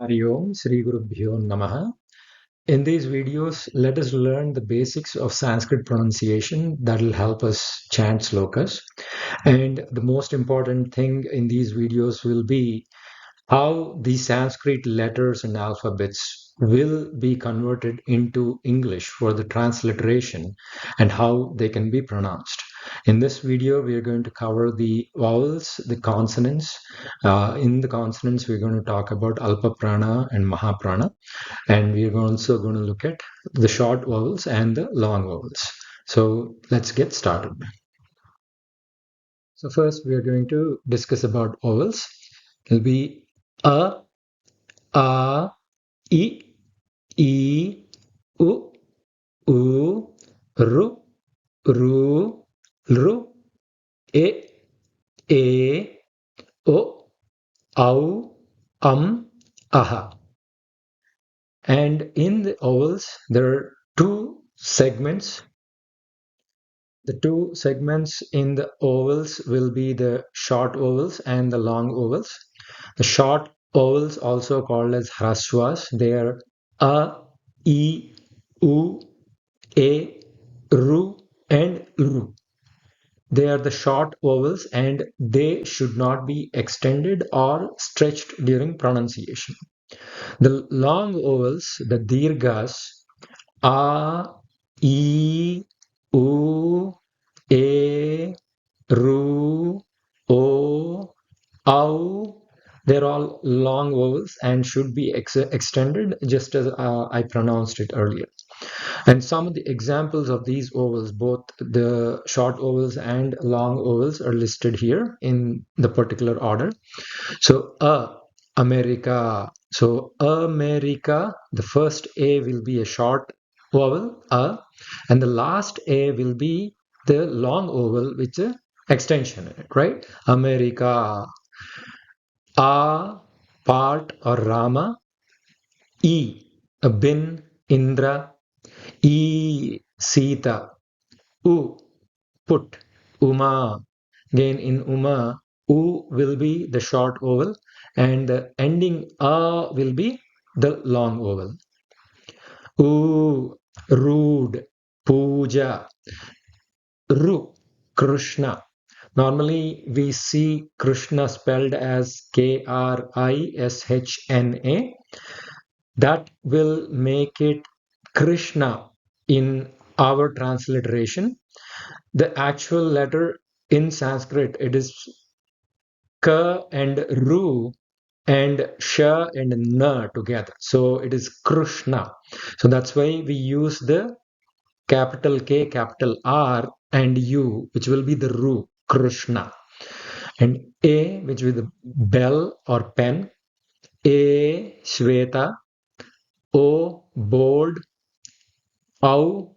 Hari Om, Sri Gurubhyo Namaha. In these videos, let us learn the basics of Sanskrit pronunciation that will help us chant slokas. And the most important thing in these videos will be how the Sanskrit letters and alphabets will be converted into English for the transliteration and how they can be pronounced. In this video, we are going to cover the vowels, the consonants. In the consonants, we're going to talk about Alpa Prana and Mahaprana, and we're also going to look at the short vowels and the long vowels. So let's get started. So first, we are going to discuss about vowels. It'll be a, I, I, U, U, Ru, Ru, Ru, E, O, Au, Aha. And in the vowels, there are two segments. The two segments in the vowels will be the short vowels and the long vowels. The short vowels, also called as hrasvas, they are a, I, U, E, Ru, and Ru. They are the short vowels and they should not be extended or stretched during pronunciation. The long vowels, the dirghas, a, I, U, E, Ru, O, Au, they're all long vowels and should be extended just as I pronounced it earlier. And some of the examples of these vowels, both the short vowels and long vowels, are listed here in the particular order. So, America. So, America, the first A will be a short vowel, and the last A will be the long vowel, which is extension in it, right? America. A, part or Rama. E, a bin, Indra. E, Sita. U, put. Uma. Again, in Uma, U will be the short vowel and the ending A will be the long vowel. U, rude. Puja. Ru, Krishna. Normally, we see Krishna spelled as Krishna. That will make it Krishna in our transliteration. The actual letter in Sanskrit, it is K and Ru and Sha and Na together. So it is Krishna. So that's why we use the capital K, capital R and U, which will be the Ru, Krishna. And A, which will be the bell or pen. A, Shweta. O, bold. Au,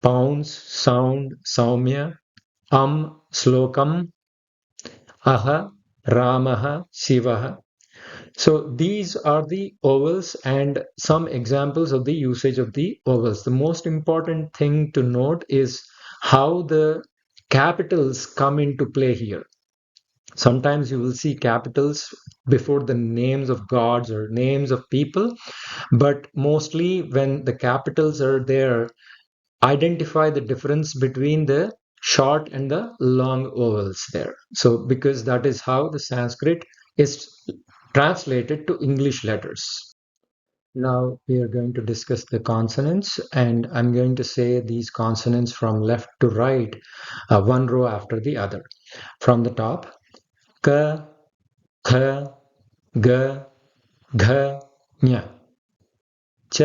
pounds, sound, Saumya. Slokam. Aha, Ramaha, Shivaha. So these are the vowels and some examples of the usage of the vowels. The most important thing to note is how the capitals come into play here. Sometimes you will see capitals before the names of gods or names of people, but mostly when the capitals are there, identify the difference between the short and the long vowels there. So because that is how the Sanskrit is translated to English letters. Now we are going to discuss the consonants, and I'm going to say these consonants from left to right, one row after the other. From the top, k, kh, g, gh, nya, ch,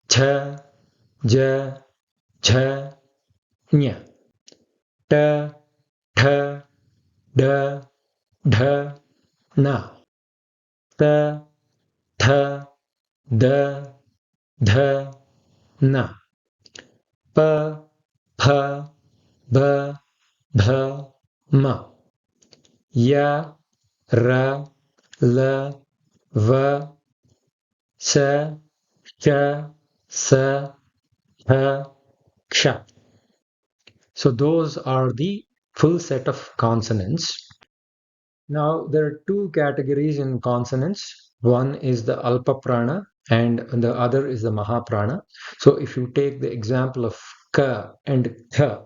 ch, j, jh, nya, t, th, d, dh, na, t, th, d, dh, na, p, p, b, bh, ma, ya, ra, l, v, s, sh, s, h, ksha. So those are the full set of consonants. Now there are two categories in consonants. One is the Alpa Prana and the other is the Mahaprana. So if you take the example of Ka and Kha,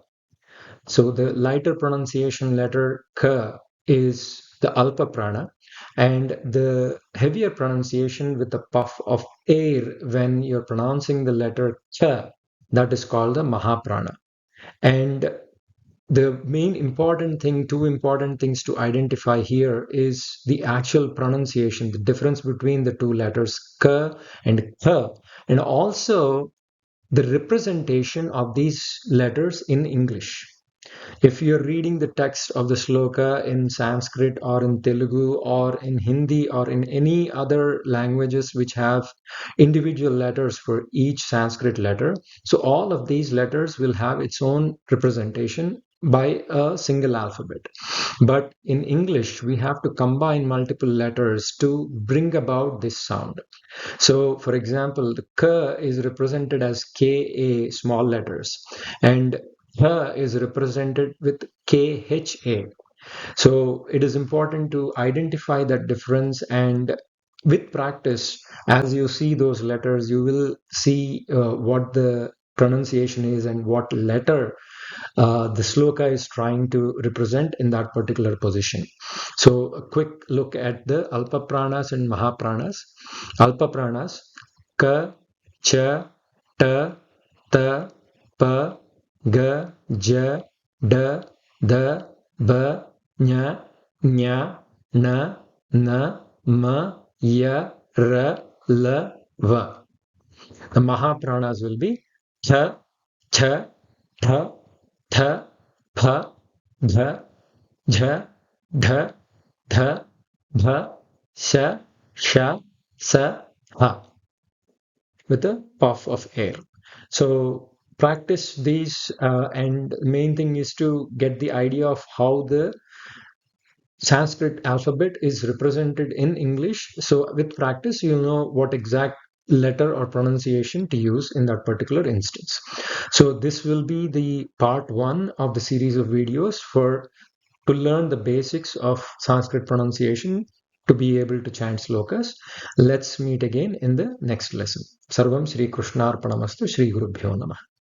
so the lighter pronunciation letter K is the Alpa Prana, and the heavier pronunciation with the puff of air when you're pronouncing the letter K, that is called the Mahaprana. And the main important thing, two important things to identify here is the actual pronunciation, the difference between the two letters K and K, and also the representation of these letters in English. If you're reading the text of the sloka in Sanskrit or in Telugu or in Hindi or in any other languages which have individual letters for each Sanskrit letter, so all of these letters will have its own representation by a single alphabet. But in English, we have to combine multiple letters to bring about this sound. So, for example, the K is represented as KA small letters, and H is represented with KHA. So, it is important to identify that difference, and with practice, as you see those letters, you will see what the pronunciation is and what letter the sloka is trying to represent in that particular position. So, a quick look at the Alpa Pranas and Mahapranas. Alpa Pranas, Ka, Cha, Ta, Ta, Pa, Ga, Ja, Da, Da, Ba, Nya, Nya, Na, Na, Ma, Ya, Ra, La, Va. The Mahapranas will be Cha, Cha, Tha, Tha, Pha, Dha, Jha, Dha, Dha, Bha, Sha, Sha, Sa, Ha, with a puff of air. So practice these, and main thing is to get the idea of how the Sanskrit alphabet is represented in English. So with practice, you'll know what exact letter or pronunciation to use in that particular instance. So this will be the part one of the series of videos for to learn the basics of Sanskrit pronunciation to be able to chant slokas. Let's meet again in the next lesson. Sarvam Shri Krishnarpanamastu Shri Gurubhyo Namah.